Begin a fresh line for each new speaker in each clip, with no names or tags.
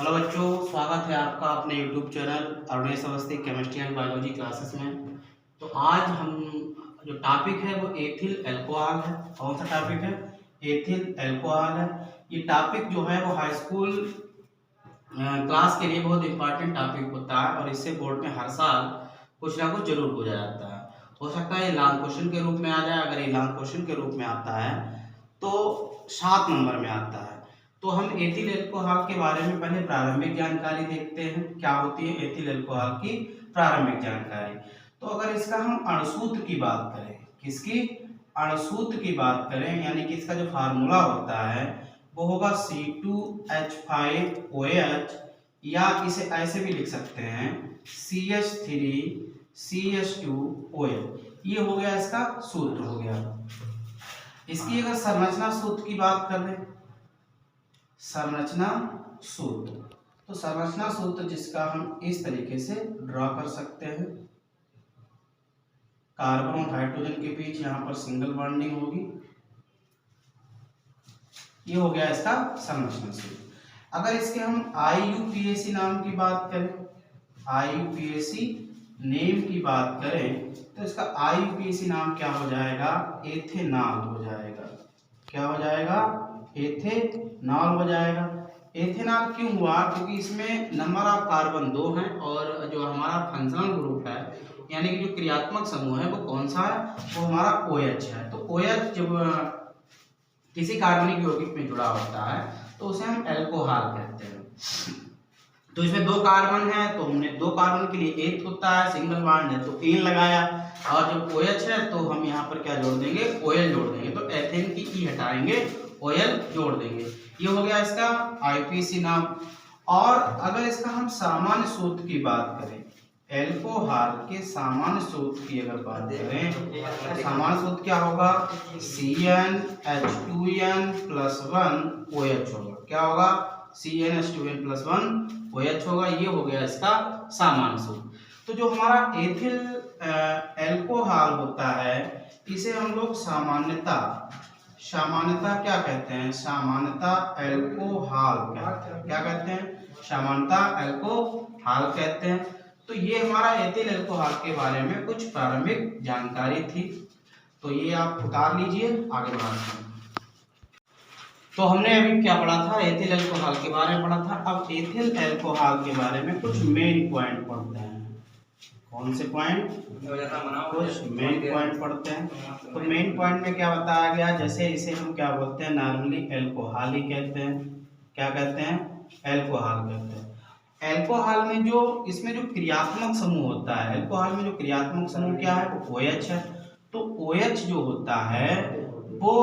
Hello बच्चों, स्वागत है आपका अपने YouTube channel Arunesh Awasthi chemistry and biology classes में। तो आज हम जो टॉपिक है वो एथिल अल्कोहल है। कौन सा टॉपिक है? एथिल अल्कोहल है। ये टॉपिक जो है वो हाई स्कूल क्लास के लिए बहुत इंपॉर्टेंट टॉपिक होता है और इससे बोर्ड में हर साल कुछ ना कुछ जरूर पूछा जाता है। हो सकता है ये लॉन्ग क्वेश्चन के रूप में आ जाए। अगर ये लॉन्ग क्वेश्चन के रूप में आता है तो 7 नंबर में आता है। तो हम एथिल अल्कोहल के बारे में पहले प्रारंभिक जानकारी देखते हैं। क्या होती है एथिल अल्कोहल की प्रारंभिक जानकारी? तो अगर इसका हम अणुसूत्र की बात करें, किसकी? अणुसूत्र की बात करें, यानी कि इसका जो फार्मूला होता है वो होगा C2H5OH, या इसे ऐसे भी लिख सकते हैं CH3CH2OH। ये हो गया इसका सूत्र हो गया। इसकी अगर संरचना सूत्र की बात कर लें, संरचना सूत्र, तो संरचना सूत्र जिसका हम इस तरीके से ड्रॉ कर सकते हैं। कार्बन और हाइड्रोजन के बीच यहाँ पर सिंगल बॉन्डिंग होगी। ये हो गया इसका संरचना सूत्र। अगर इसके हम IUPAC नाम की बात करें, IUPAC नेम की बात करें, तो इसका IUPAC नाम क्या हो जाएगा? एथेनॉल हो जाएगा। क्या हो जाएगा? एथेनॉल हो जाएगा। एथेनॉल क्यों हुआ? क्योंकि इसमें नंबर ऑफ कार्बन 2 हैं और जो हमारा फंक्शनल ग्रुप है, यानी कि जो क्रियात्मक समूह है वो कौन सा है? वो हमारा OH है। तो OH जब किसी कार्बनिक यौगिक में जुड़ा होता है तो उसे हम अल्कोहल कहते हैं। तो इसमें 2 कार्बन है तो हमने 2 कार्बन के लिए एथ होता है, सिंगल बॉन्ड है तो एन लगाया, और जब OH है तो हम यहाँ पर क्या जोड़ देंगे? OL जोड़ देंगे। तो एथेन की ई हटाएंगे, OL जोड़ देंगे। ये हो गया इसका IUPAC नाम। और अगर इसका हम सामान्य सूत्र की बात करें, अल्कोहल के सामान्य सूत्र की अगर बात करें तो सामान्य सूत्र क्या होगा? CnH2n+1OH होगा। क्या होगा? CnH2n+1OH होगा। ये हो गया इसका सामान्य सूत्र। तो जो हमारा एथिल अल्कोहल होता है इसे हम लोग सामान्यता क्या कहते हैं? सामान्यता अल्कोहल कहते हैं। क्या कहते हैं? सामान्यता अल्कोहल कहते हैं। तो ये हमारा एथिल अल्कोहल के बारे में कुछ प्रारंभिक जानकारी थी। तो ये आप उतार लीजिए, आगे बढ़ते हैं। तो हमने अभी क्या पढ़ा था? एथिल अल्कोहल के बारे में पढ़ा था। अब एथिल अल्कोहल के बारे में कुछ मेन पॉइंट पढ़ते हैं। कौन से पॉइंट? कुछ मेन पॉइंट पढ़ते हैं। तो मेन पॉइंट में क्या बताया गया? जैसे इसे हम क्या बोलते हैं? नॉर्मली अल्कोहल ही कहते हैं। क्या कहते हैं? अल्कोहल कहते हैं। अल्कोहल में जो इसमें जो क्रियात्मक समूह होता है, अल्कोहल में जो क्रियात्मक समूह क्या है? वो OH है। तो OH जो होता है वो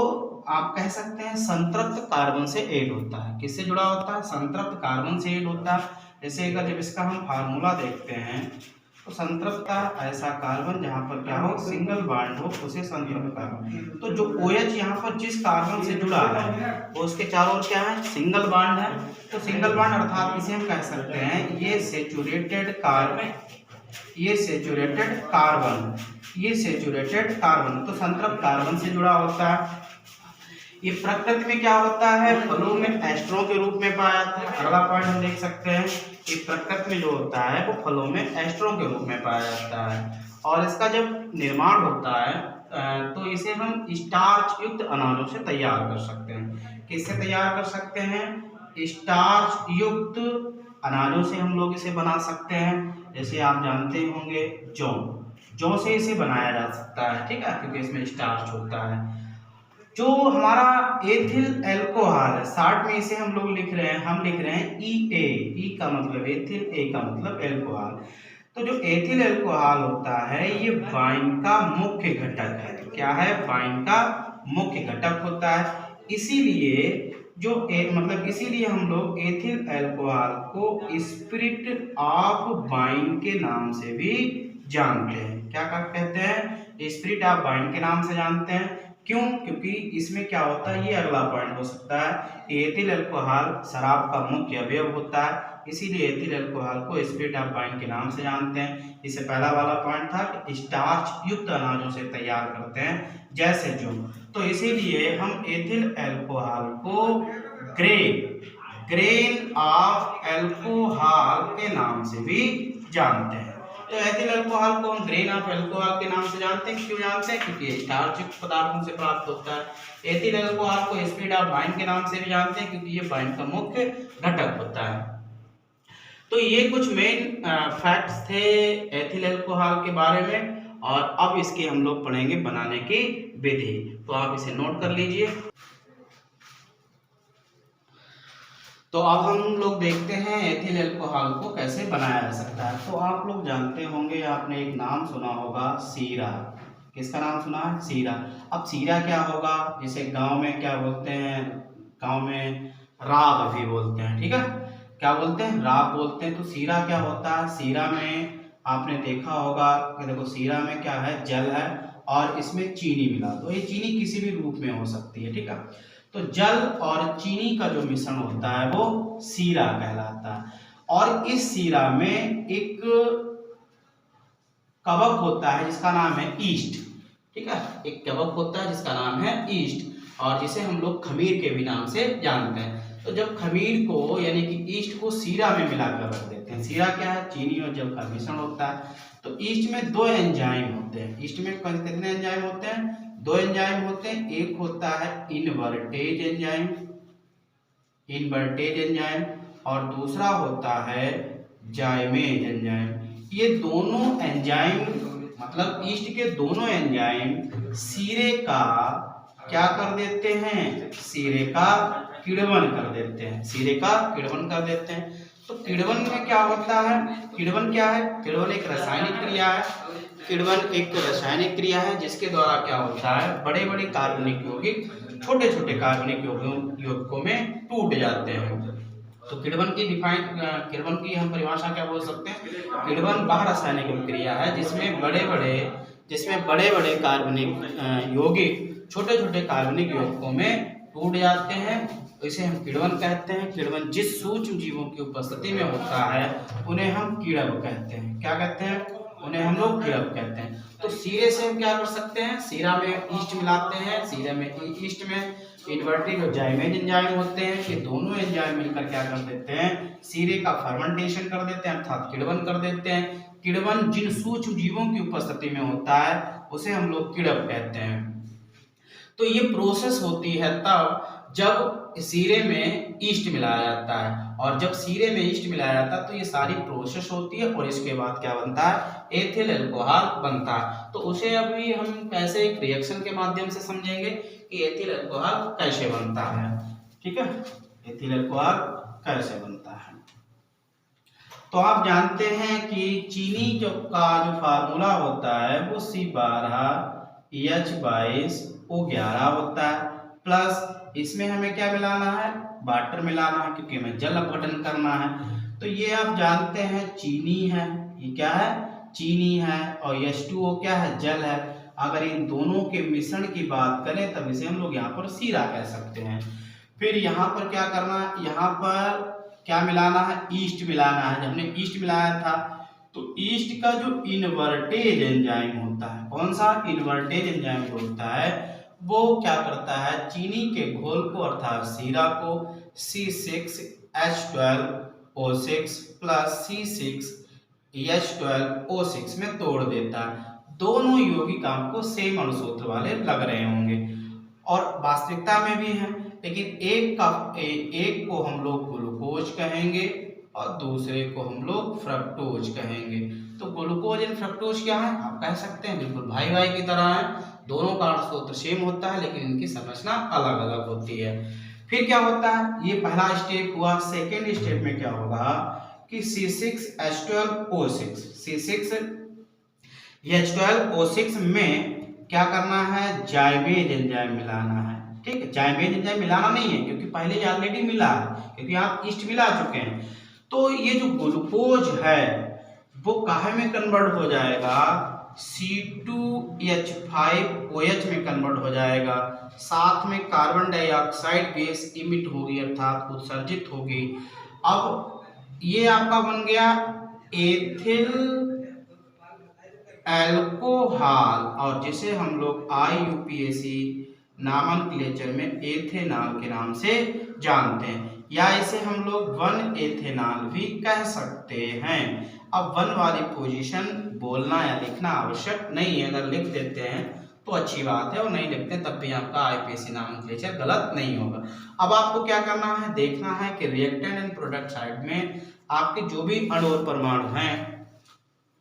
आप कह सकते हैं संतृप्त कार्बन से ऐड होता है। किससे जुड़ा होता है? संतृप्त कार्बन से ऐड होता है। जैसे अगर जब इसका हम फार्मूला देखते हैं तो संतृप्त ऐसा कार्बन जहां पर क्या हो? सिंगल बॉन्ड हो, उसे संतृप्त कार्बन। तो जो OH यहाँ पर जिस कार्बन से जुड़ा है वो उसके चारों ओर क्या है? सिंगल बॉन्ड है। तो सिंगल बॉन्ड अर्थात इसे हम कह सकते हैं ये सेचुरेटेड कार्बन, ये सेचुरेटेड कार्बन, ये सेचुरेटेड कार्बन। तो संतृप्त कार्बन से जुड़ा होता है। ये प्रकृति में क्या होता है? फलों में एस्ट्रो के रूप में पाया जाता है। अगला पॉइंट हम देख सकते हैं कि प्रकृति में जो होता है वो फलों में एस्ट्रो के रूप में पाया जाता है। और इसका जब निर्माण होता है तो इसे हम स्टार्च युक्त अनाजों से तैयार कर सकते हैं। किससे तैयार कर सकते हैं? स्टार्च युक्त अनाजों से हम लोग इसे बना सकते हैं। जैसे आप जानते होंगे जौ से इसे बनाया जा सकता है, ठीक है, क्योंकि इसमें स्टार्च होता है। जो हमारा एथिल अल्कोहल है, शॉर्ट में इसे हम लोग लिख रहे हैं EA। ई का मतलब एथिल, ए का मतलब अल्कोहल। तो जो एथिल अल्कोहल होता है ये वाइन का मुख्य घटक है। क्या है? वाइन का मुख्य घटक होता है। इसीलिए इसीलिए हम लोग एथिल अल्कोहल को स्पिरिट ऑफ वाइन के नाम से भी जानते हैं। क्या कहते हैं? स्पिरिट ऑफ वाइन के नाम से जानते हैं। क्यों? क्योंकि इसमें क्या होता है? ये अगला पॉइंट हो सकता है। एथिल अल्कोहल शराब का मुख्य अवयव होता है, इसीलिए एथिल अल्कोहल को स्पिरिट ऑफ वाइन के नाम से जानते हैं। इससे पहला वाला पॉइंट था कि स्टार्च युक्त अनाजों से तैयार करते हैं, जैसे जौ। तो इसीलिए हम एथिल अल्कोहल को ग्रेप ग्रेन ऑफ एल्कोहल के नाम से भी जानते हैं। तो एथिल अल्कोहल को हम ग्रेन ऑफ अल्कोहल के नाम से जानते हैं। क्यों जानते हैं? क्योंकि ये स्टार्च युक्त पदार्थों से प्राप्त होता है। एथिल अल्कोहल को स्पीड ऑफ बाइंड के नाम से भी जानते हैं, क्योंकि ये बाइंड का मुख्य घटक होता है। तो ये कुछ मेन फैक्ट्स थे एथिल अल्कोहल के बारे में, और अब इसकी हम लोग पढ़ेंगे बनाने की विधि। तो आप इसे नोट कर लीजिए। तो अब हम लोग देखते हैं एथिल अल्कोहल को कैसे बनाया जा सकता है। तो आप लोग जानते होंगे, आपने एक नाम सुना होगा, सीरा। किसका नाम सुना है? सीरा। अब सीरा क्या होगा? जिसे गांव में क्या बोलते हैं? गांव में राब भी बोलते हैं। ठीक है, क्या बोलते हैं? राब बोलते हैं। तो सीरा क्या होता है? सीरा में आपने देखा होगा कि देखो, सीरा में क्या है? जल है और इसमें चीनी मिला। तो ये चीनी किसी भी रूप में हो सकती है। ठीक है, तो जल और चीनी का जो मिश्रण होता है वो सीरा कहलाता है। और इस सीरा में एक कवक होता है जिसका नाम है ईस्ट। ठीक है, एक कवक होता है जिसका नाम है ईस्ट, और जिसे हम लोग खमीर के भी नाम से जानते हैं। तो जब खमीर को यानी कि ईस्ट को सीरा में मिलाकर रख देते हैं। सीरा क्या है? चीनी और जल का मिश्रण होता है। तो ईस्ट में दो एंजाइम होते हैं। ईस्ट में कितने एंजाइम होते हैं? दो एंजाइम होते हैं। एक होता है इनवर्टेज एंजाइम, इनवर्टेज एंजाइम, और दूसरा होता है जाइमेज एंजाइम। ये दोनों एंजाइम, मतलब ईस्ट के दोनों एंजाइम सीरे का क्या कर देते हैं? सीरे का किण्वन कर देते हैं। सीरे का किण्वन कर देते हैं। तो किण्वन में क्या होता है? किण्वन क्या है? किण्वन एक रासायनिक क्रिया है। किण्वन एक रासायनिक क्रिया है जिसके द्वारा क्या होता है? बड़े बड़े कार्बनिक यौगिक छोटे छोटे कार्बनिक यौगिकों में टूट जाते हैं। तो किण्वन की हम परिभाषा क्या बोल सकते हैं? किण्वन वह रासायनिक क्रिया है जिसमें बड़े बड़े कार्बनिक यौगिक छोटे छोटे कार्बनिक यौगिकों में टूट जाते हैं। तो इसे हम किण्वन कहते हैं। किण्वन जिस सूक्ष्म जीवों की उपस्थिति में होता है उन्हें हम कीड़ब कहते हैं। क्या कहते हैं? उन्हें हम लोग कीड़ब कहते हैं। तो सीरे से हम क्या कर सकते हैं? सीरा में ईस्ट मिलाते हैं। सीरे में ईस्ट में इनवर्टेज और जाइमेज एंजाइम होते हैं। ये दोनों एंजाइम मिलकर क्या कर देते हैं? सीरे का फर्मेंटेशन कर देते हैं, अर्थात किण्वन कर देते हैं। किण्वन जिन सूक्ष्म जीवों की उपस्थिति में होता है उसे हम लोग कीड़ब कहते हैं। तो ये प्रोसेस होती है तब जब सीरे में ईस्ट मिलाया जाता है, और जब सीरे में ईस्ट मिलाया जाता है तो ये सारी प्रोसेस होती है, और इसके बाद क्या बनता है? एथिल अल्कोहल बनता है। तो उसे अभी हम कैसे एक रिएक्शन के माध्यम से समझेंगे कि एथिल अल्कोहल कैसे बनता है। ठीक है, एथिल अल्कोहल कैसे बनता है। तो आप जानते हैं कि चीनी का जो फार्मूला होता है वो C12H22O11 होता है, प्लस इसमें हमें क्या मिलाना है? वाटर मिलाना है, क्योंकि हमें जल अपघटन करना है। तो ये आप जानते हैं चीनी है, ये क्या है? चीनी है, और H2O क्या है? जल है। अगर इन दोनों के मिश्रण की बात करें तब इसे हम लोग यहाँ पर सीरा कह सकते हैं। फिर यहाँ पर क्या करना है? यहाँ पर क्या मिलाना है? ईस्ट मिलाना है। जब हमने ईस्ट मिलाया था तो ईस्ट का जो इनवर्टेज एंजाइम होता है, कौन सा? इनवर्टेज एंजाइम जो होता है वो क्या करता है? चीनी के घोल को अर्थात सीरा को C6H12O6 प्लस C6H12O6 में तोड़ देता है। दोनों यौगिक आपको सेम अणुसूत्र वाले लग रहे होंगे और वास्तविकता में भी हैं, लेकिन एक को हम लोग ग्लूकोज कहेंगे और दूसरे को हम लोग फ्रक्टोज कहेंगे। तो ग्लूकोज एंड फ्रक्टोज क्या है? आप कह सकते हैं बिल्कुल भाई भाई की तरह है। दोनों का अणुसूत्र सेम होता है, लेकिन इनकी संरचना अलग अलग होती है। फिर क्या होता है? ये पहला स्टेप हुआ। सेकेंड स्टेप में क्या होगा कि C6H12O6 में क्या करना है? जाइमेज एंजाइम मिलाना है। ठीक है, जाइमेज एंजाइम मिलाना नहीं है क्योंकि पहले ऑलरेडी मिला है, क्योंकि आप ईस्ट मिला चुके हैं। तो ये जो ग्लूकोज है वो काहे में कन्वर्ट हो जाएगा? C2H5OH में कन्वर्ट हो जाएगा। साथ में कार्बन डाइऑक्साइड गैस इमिट होगी, अर्थात उत्सर्जित होगी। अब ये आपका बन गया एथिल अल्कोहल, और जिसे हम लोग IUPAC नामनक्लेचर में एथेनॉल के नाम से जानते हैं। या इसे हम लोग 1 एथेनॉल भी कह सकते हैं। अब 1 वाली पोजीशन बोलना या लिखना आवश्यक नहीं है, अगर लिख देते हैं तो अच्छी बात है और नहीं लिखते तब भी आपका आईपीएससी नॉमेनक्लेचर गलत नहीं होगा। अब आपको क्या करना है, देखना है कि रिएक्टेंट एंड प्रोडक्ट साइड में आपके जो भी अणु और परमाणु हैं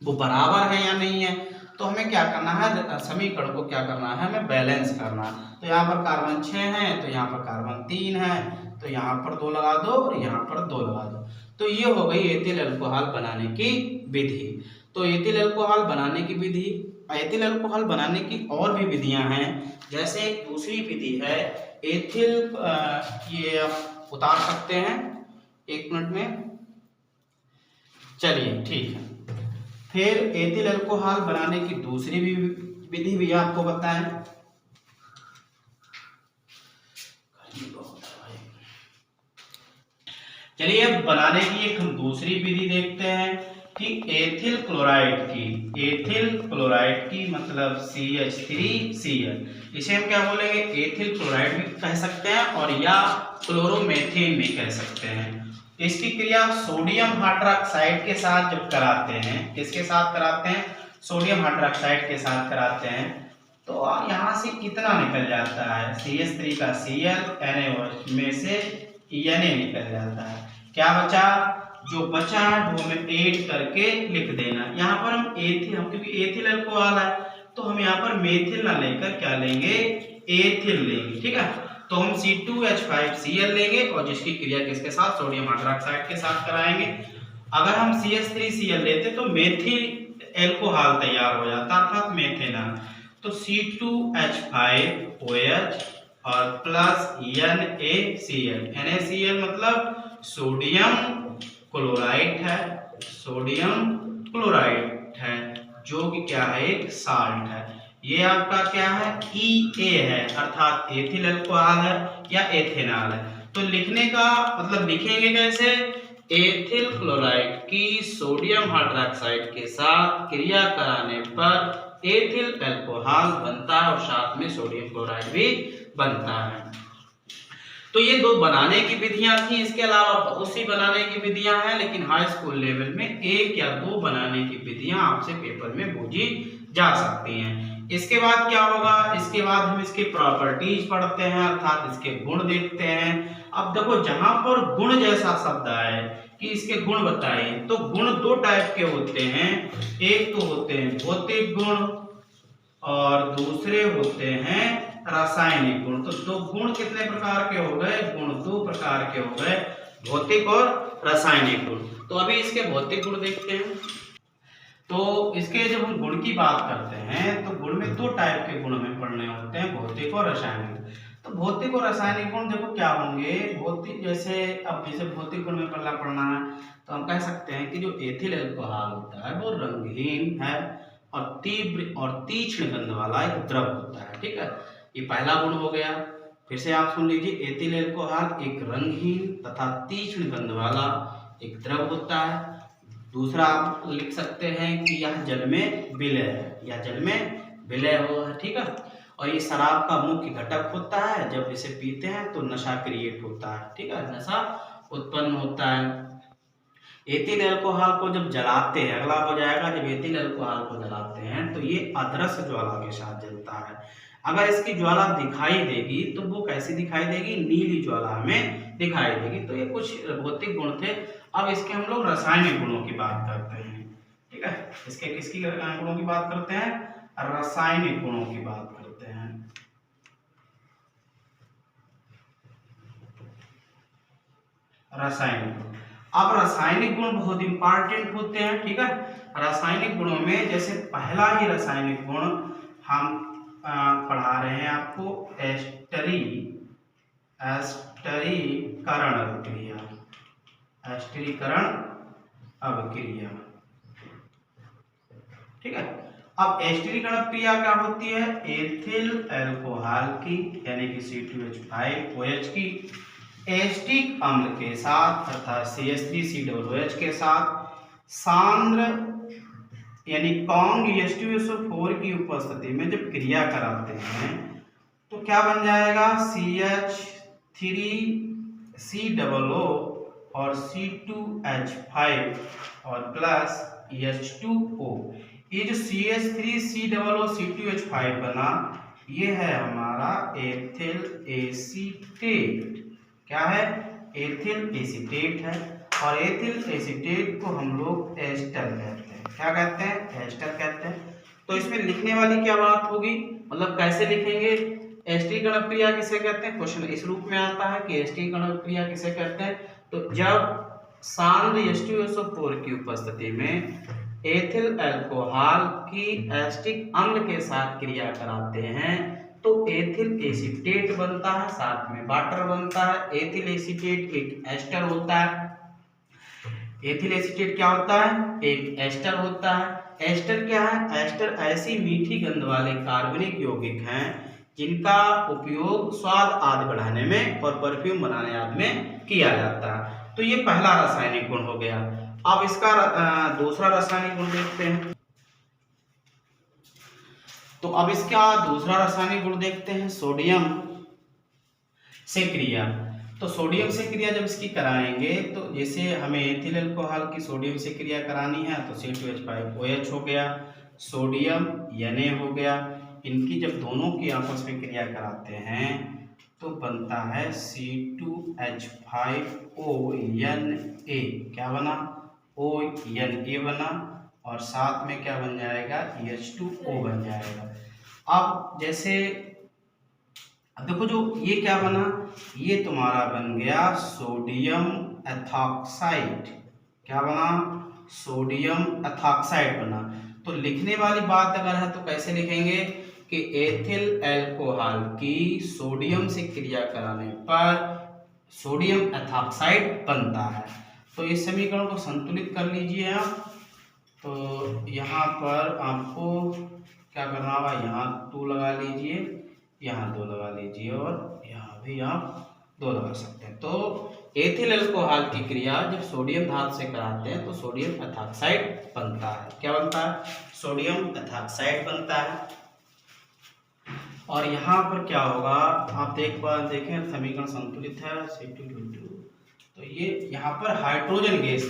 वो बराबर है या नहीं है। तो हमें क्या करना है, समीकरण को क्या करना है, हमें बैलेंस करना है। तो यहाँ पर कार्बन 6 है, तो यहाँ पर कार्बन 3 है, तो यहाँ पर 2 लगा दो और यहाँ पर 2 लगा दो। तो ये हो गई एथिल अल्कोहल बनाने की विधि। तो एथिल अल्कोहल बनाने की विधि, एथिल अल्कोहल बनाने की और भी विधियां हैं। जैसे एक दूसरी विधि है एथिल, ये आप उतार सकते हैं 1 मिनट में, चलिए ठीक है। फिर एथिल अल्कोहल बनाने की दूसरी भी विधि भी आपको बताएं। चलिए अब बनाने की एक हम दूसरी विधि देखते हैं कि एथिल क्लोराइड की, एथिल क्लोराइड की मतलब CH3Cl, इसे हम क्या बोलेंगे, एथिल क्लोराइड भी कह सकते हैं और या क्लोरोमेथेन भी कह सकते हैं। इसकी क्रिया सोडियम हाइड्रोक्साइड के साथ जब कराते हैं, किसके साथ कराते हैं, सोडियम हाइड्रोक्साइड के साथ कराते हैं, तो यहाँ से कितना निकल जाता है, CH3 का Cl, Na में से Na निकल जाता है। क्या बचा, जो बचा वो हमें ऐड करके लिख देना। यहाँ पर हम क्योंकि एथिल अल्कोहल है तो हम यहाँ पर मेथिल ना लेकर क्या लेंगे, एथिल लेंगे, ठीक है। तो हम C2H5Cl लेंगे और जिसकी क्रिया किसके साथ, सोडियम हाइड्रोक्साइड के साथ कराएंगे। अगर हम CH3Cl लेते तो मेथिल अल्कोहल तैयार हो जाता, अर्थात मेथेनॉल। तो C2H5OH और प्लस NaCl, NaCl मतलब सोडियम क्लोराइड है, सोडियम क्लोराइड है जो कि क्या है, एक साल्ट है। ये आपका क्या है, Ea है, अर्थात एथिल अल्कोहल है या एथेनॉल है। तो लिखने का मतलब लिखेंगे कैसे, एथिल क्लोराइड की सोडियम हाइड्रोक्साइड के साथ क्रिया कराने पर एथिल अल्कोहल बनता है और साथ में सोडियम क्लोराइड भी बनता है। तो ये 2 बनाने की विधियां थी, इसके अलावा बहुत सी बनाने की विधियां हैं, लेकिन हाई स्कूल लेवल में 1 या 2 बनाने की विधियां आपसे पेपर में पूछी जा सकती हैं। इसके बाद क्या होगा, इसके बाद हम इसके प्रॉपर्टीज पढ़ते हैं, अर्थात इसके गुण देखते हैं। अब देखो जहां पर गुण जैसा शब्द आए कि इसके गुण बताइए, तो गुण 2 टाइप के होते हैं, एक तो होते हैं भौतिक गुण और दूसरे होते हैं रासायनिक गुण। तो 2 गुण कितने प्रकार के हो गए, गुण 2 प्रकार के हो गए, भौतिक और रासायनिक गुण। तो अभी इसके भौतिक गुण देखते हैं। तो इसके जब हम गुण की बात करते हैं तो गुण में 2 टाइप के गुण हमें पढ़ने होते हैं, भौतिक और रासायनिक। तो भौतिक और रासायनिक गुण देखो क्या होंगे, भौतिक जैसे अब जैसे भौतिक गुण में पढ़ना है तो हम कह सकते हैं कि जो एथिल अल्कोहल होता है वो रंगहीन है और तीव्र और तीक्ष्ण गंध वाला एक द्रव होता है, ठीक है। ये पहला गुण हो गया। फिर से आप सुन लीजिए, एथिल अल्कोहल एक रंगहीन तथा तीक्ष्ण गंध वाला एक द्रव होता है। दूसरा आप लिख सकते हैं कि यह जल में विलय है, या जल में विलय हो है, ठीक है। और ये शराब का मुख्य घटक होता है, जब इसे पीते हैं तो नशा क्रिएट होता है, ठीक है, नशा उत्पन्न होता है। एथिल अल्कोहल को जब जलाते हैं, अगला हो जाएगा, जब एथिल अल्कोहल को जलाते हैं तो ये अदृश्य ज्वाला के साथ जलता है। अगर इसकी ज्वाला दिखाई देगी तो वो कैसी दिखाई देगी, नीली ज्वाला हमें दिखाई देगी। तो ये कुछ भौतिक गुण थे। अब इसके हम लोग रासायनिक गुणों की बात करते हैं, ठीक है। इसके किसकी गुणों की बात करते हैं, रासायनिक गुणों की बात करते हैं। रासायनिक गुण, अब रासायनिक गुण बहुत इंपॉर्टेंट होते हैं, ठीक है। रासायनिक गुणों में जैसे पहला ही रासायनिक गुण हम पढ़ा रहे हैं आपको, एस्टरीकरण अभिक्रिया, एस्टरीकरण अभिक्रिया, ठीक है। अब एस्टरीकरण अभिक्रिया क्या होती है, एथिल अल्कोहल की यानी कि C2H5OH की एस्टिक अम्ल के साथ अर्थात CH3COOH के साथ सांद्र यानी कॉन्ग H2SO4 की उपस्थिति में जब क्रिया कराते हैं तो क्या बन जाएगा, CH3 COO और C2H5 और प्लस H2O। ये जो CH3COO C2H5 बना, ये है हमारा एथिल एसीटेट। क्या है? एथिल एसीटेट है। और एथिल एसीटेट को हम लोग एस्टर कहते हैं। क्या कहते हैं? एस्टर कहते हैं। तो इसमें लिखने वाली क्या बात होगी, मतलब कैसे लिखेंगे? एस्टरीक कणक क्रिया किसे कहते हैं? क्वेश्चन इस रूप में आता है कि एस्टरीक कणक क्रिया किसे कहते हैं। तो जब सांद्र H2SO4 की उपस्थिति में एथिल अल्कोहल की एस्टिक अम्ल के साथ क्रिया कराते हैं तो एथिल एसीटेट बनता है, साथ में वाटर बनता है। एथिल एसीटेट एक एस्टर होता है। एथिल एसीटेट क्या होता है? एक एस्टर होता है। एस्टर क्या है? एस्टर ऐसी मीठी गंध वाले कार्बनिक यौगिक हैं जिनका उपयोग स्वाद आदि बढ़ाने में और परफ्यूम बनाने आदि में किया जाता है। तो ये पहला रासायनिक गुण हो गया। अब इसका दूसरा रासायनिक गुण देखते हैं। तो अब इसका दूसरा रासायनिक गुण देखते हैं, सोडियम से क्रिया। तो सोडियम से क्रिया जब इसकी कराएंगे तो जैसे हमें एथिल अल्कोहल की सोडियम से क्रिया करानी है तो C2H5OH हो गया, सोडियम Na हो गया। इनकी जब दोनों की आपस में क्रिया कराते हैं तो बनता है C2H5ONA। क्या बना? ONA बना। और साथ में क्या बन जाएगा? H2O बन जाएगा। अब जैसे अब देखो जो ये क्या बना, ये तुम्हारा बन गया सोडियम एथॉक्साइड। क्या बना? सोडियम एथॉक्साइड बना। तो लिखने वाली बात अगर है तो कैसे लिखेंगे कि एथिल अल्कोहल की सोडियम से क्रिया कराने पर सोडियम एथॉक्साइड बनता है। तो इस समीकरण को संतुलित कर लीजिए आप। तो यहाँ पर आपको क्या करना होगा, यहाँ 2 लगा लीजिए, यहाँ 2 लगा लीजिए और यहाँ भी आप 2 लगा सकते हैं। तो एथिल अल्कोहल की क्रिया जब सोडियम धातु से कराते हैं तो सोडियम एथॉक्साइड बनता है। क्या बनता है? सोडियम एथॉक्साइड बनता है। और यहाँ पर क्या होगा, आप एक बार देखें, समीकरण संतुलित है C2H2। तो ये यहाँ पर हाइड्रोजन गैस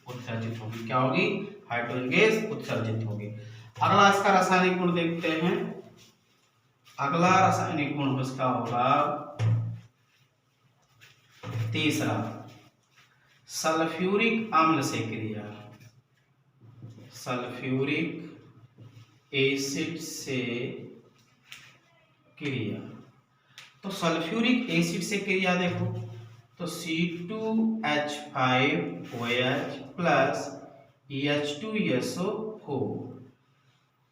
उत्सर्जित होगी। क्या होगी? हाइड्रोजन गैस उत्सर्जित होगी। अगला इसका रासायनिक गुण देखते हैं। अगला रासायनिक गुण उसका होगा तीसरा, सल्फ्यूरिक अम्ल से क्रिया। सल्फ्यूरिक एसिड से क्रिया। तो सल्फ्यूरिक एसिड से क्रिया देखो तो C2H5OH प्लस H2SO4।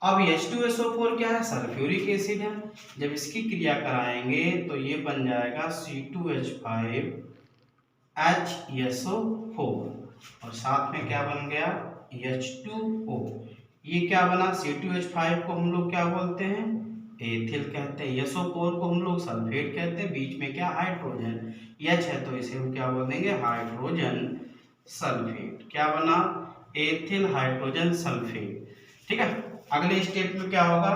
अब H2SO4 क्या है? सल्फ्यूरिक एसिड है। जब इसकी क्रिया कराएंगे तो ये बन जाएगा C2H5HSO4 और साथ में क्या बन गया? H2O। ये क्या बना? C2H5 को हम लोग क्या बोलते हैं? एथिल कहते हैं। SO4 को हम लोग सल्फेट कहते हैं। बीच में क्या? हाइड्रोजन। H है तो इसे हम क्या बोल देंगे? Hydrogen sulphate. क्या बना? Ethyl hydrogen sulphate. ठीक है। अगले स्टेप में क्या होगा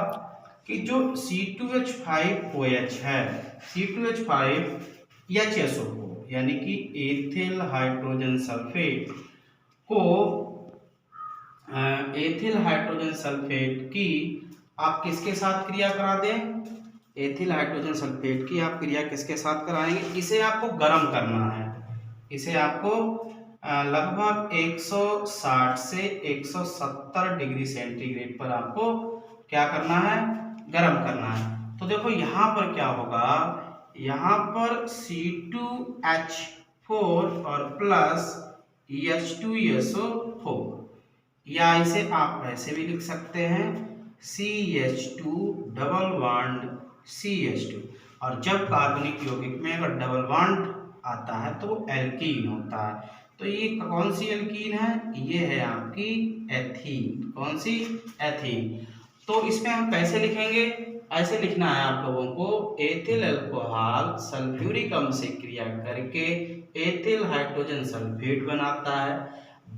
कि जो C2H5OH है, C2H5HSO4 यानी कि एथिल हाइड्रोजन सल्फेट को एथिल हाइड्रोजन सल्फेट की आप किसके साथ क्रिया करा दें? एथिल हाइड्रोजन सल्फेट की आप क्रिया किसके साथ कराएंगे? इसे आपको गर्म करना है। इसे आपको लगभग 160 से 170 डिग्री सेंटीग्रेड पर आपको क्या करना है? गर्म करना है। तो देखो यहाँ पर क्या होगा, यहाँ पर C2H4 और प्लस H2SO4 या इसे आप ऐसे भी लिख सकते हैं CH2 डबल बॉन्ड CH2। और जब कार्बनिक यौगिक में अगर डबल बॉन्ड आता है तो वो एल्कीन होता है। तो ये कौन सी एल्कीन है? ये है आपकी एथीन। कौन सी? एथीन। तो इसमें हम कैसे लिखेंगे? ऐसे लिखना है आप लोगों को, एथिल अल्कोहल सल्फ्यूरिक अम्ल से क्रिया करके एथिल हाइड्रोजन सल्फेट बनाता है।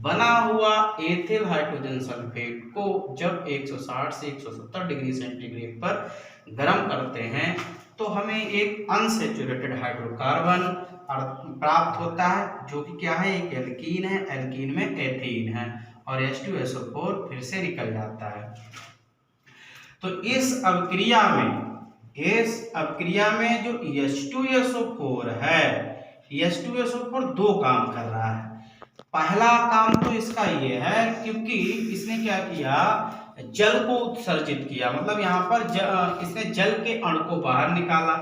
बना हुआ एथिल हाइड्रोजन सल्फेट को जब 160 से 170 डिग्री सेंटीग्रेड पर गर्म करते हैं तो हमें एक अनसैचुरेटेड हाइड्रोकार्बन प्राप्त होता है, जो कि क्या है, एक एल्कीन है, एल्कीन में एथीन है और H2SO4 फिर से निकल जाता है। तो इस अभिक्रिया में जो H2SO4 है, H2SO4 दो काम कर रहा है। पहला काम तो इसका ये है, क्योंकि इसने क्या किया, जल को उत्सर्जित किया, मतलब यहाँ पर इसने जल के अणु को बाहर निकाला।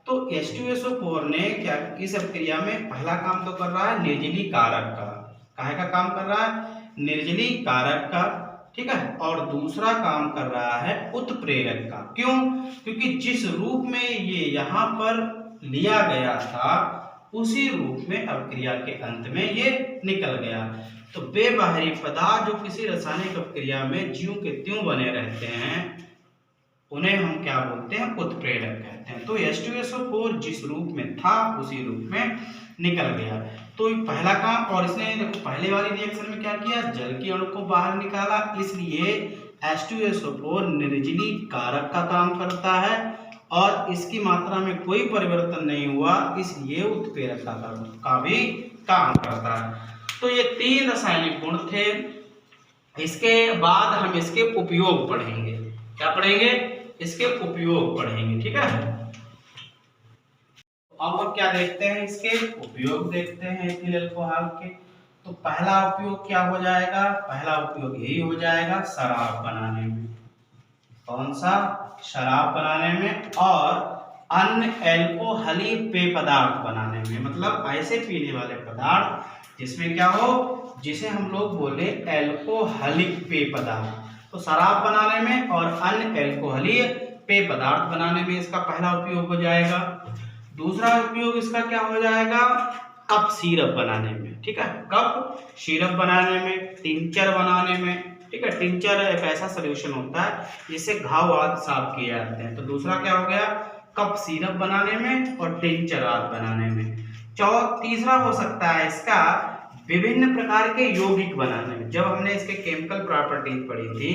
तो H2SO4 ने क्या, इस अभिक्रिया में पहला काम तो कर रहा है निर्जलीकारक का। काहे का काम कर रहा है, निर्जलीकारक का, ठीक है। और दूसरा काम कर रहा है उत्प्रेरक का। क्यों, क्योंकि जिस रूप में ये यहाँ पर लिया गया था उसी रूप में अभिक्रिया के अंत में ये निकल गया। तो बेबाहरी पदार्थ जो किसी रासायनिक अभिक्रिया में ज्यों के त्यों बने रहते हैं उन्हें हम क्या बोलते हैं, उत्प्रेरक कहते हैं। तो H2SO4 जिस रूप में था उसी रूप में निकल गया। तो पहला काम, और इसने देखो पहले वाली रिएक्शन में क्या किया, जल के अणु को बाहर निकाला, इसलिए H2SO4 निर्जलीकारक का काम करता है और इसकी मात्रा में कोई परिवर्तन नहीं हुआ, इसलिए उत्प्रेरक का भी काम करता है। तो ये तीन रासायनिक गुण थे। इसके बाद हम इसके उपयोग पढ़ेंगे। क्या पढ़ेंगे, इसके उपयोग पढ़ेंगे, ठीक है। अब क्या देखते हैं, इसके उपयोग देखते हैं एथिल अल्कोहल के। तो पहला उपयोग क्या हो जाएगा, पहला उपयोग यही हो जाएगा शराब बनाने में। कौन सा, शराब बनाने में और अन्य एल्कोहलिक पेय पदार्थ बनाने में, मतलब ऐसे पीने वाले पदार्थ जिसमें क्या हो, जिसे हम लोग बोले एल्कोहलिक पेय पदार्थ। तो शराब बनाने में और अन्य एल्कोहलिक पेय पदार्थ बनाने में इसका पहला उपयोग हो जाएगा। दूसरा उपयोग इसका क्या हो जाएगा, कप सिरप बनाने में, ठीक है, कप सिरप बनाने में, टिंचर बनाने में, ठीक है। टिंचर एक ऐसा सोल्यूशन होता है जिससे घाव आदि साफ किए जाते हैं। तो दूसरा क्या हो गया, कप सिरप बनाने में और टिंचर आदि बनाने में। तीसरा हो सकता है इसका विभिन्न प्रकार के यौगिक बनाने में। जब हमने इसके केमिकल प्रॉपर्टीज पढ़ी थी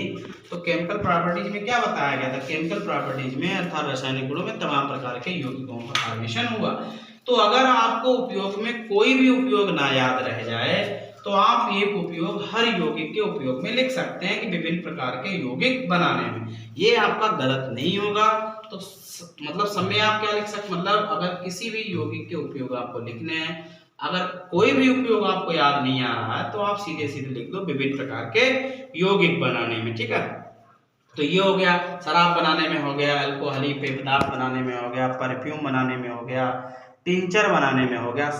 तो केमिकल प्रॉपर्टीज में क्या बताया गया था, केमिकल प्रॉपर्टीज में अर्थात रासायनिक गुणों में तमाम प्रकार के यौगिकों का फॉर्मेशन हुआ। तो अगर आपको उपयोग में कोई भी उपयोग ना याद रह जाए तो आप एक उपयोग हर यौगिक के उपयोग में लिख सकते हैं कि विभिन्न प्रकार के यौगिक बनाने में। ये आपका गलत नहीं होगा। तो मतलब समय आप क्या लिख सकते, मतलब अगर किसी भी यौगिक के उपयोग आपको लिखने हैं, अगर कोई भी उपयोग आपको याद नहीं आ रहा है तो आप सीधे सीधे लिख दो विभिन्न प्रकार के यौगिक बनाने में, ठीक है। तो ये हो गया, शराब बनाने में हो गया, अल्कोहलिक पेय पदार्थ बनाने में हो गया, परफ्यूम बनाने में हो गया, टिंचर बनाने में हो गया।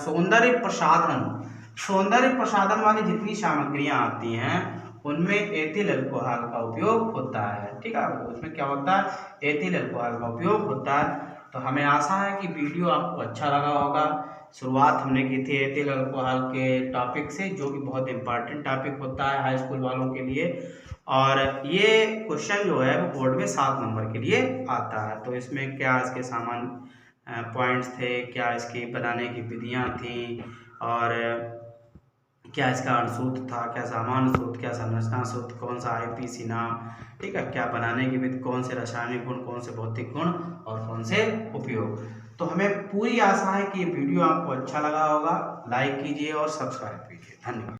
सौंदर्य प्रसाधन वाली जितनी सामग्रियां आती हैं उनमें एथिल अल्कोहल का उपयोग होता है, ठीक है। उसमें क्या होता है, एथिल अल्कोहल का उपयोग होता है। तो हमें आशा है कि वीडियो आपको अच्छा लगा होगा। शुरुआत हमने की थी एथिल अल्कोहल के टॉपिक से, जो कि बहुत इंपॉर्टेंट टॉपिक होता है हाई स्कूल वालों के लिए। और ये क्वेश्चन जो है वो बोर्ड में 7 नंबर के लिए आता है। तो इसमें क्या इसके सामान पॉइंट्स थे, क्या इसकी बनाने की विधियाँ थी, और क्या इसका अणुसूत्र था, क्या सामान्य सूत्र, क्या संरचना सूत्र, कौन सा IPC नाम, ठीक है, क्या बनाने की विधि, कौन से रासायनिक गुण, कौन से भौतिक गुण और कौन से उपयोग। तो हमें पूरी आशा है कि ये वीडियो आपको अच्छा लगा होगा। लाइक कीजिए और सब्सक्राइब कीजिए। धन्यवाद।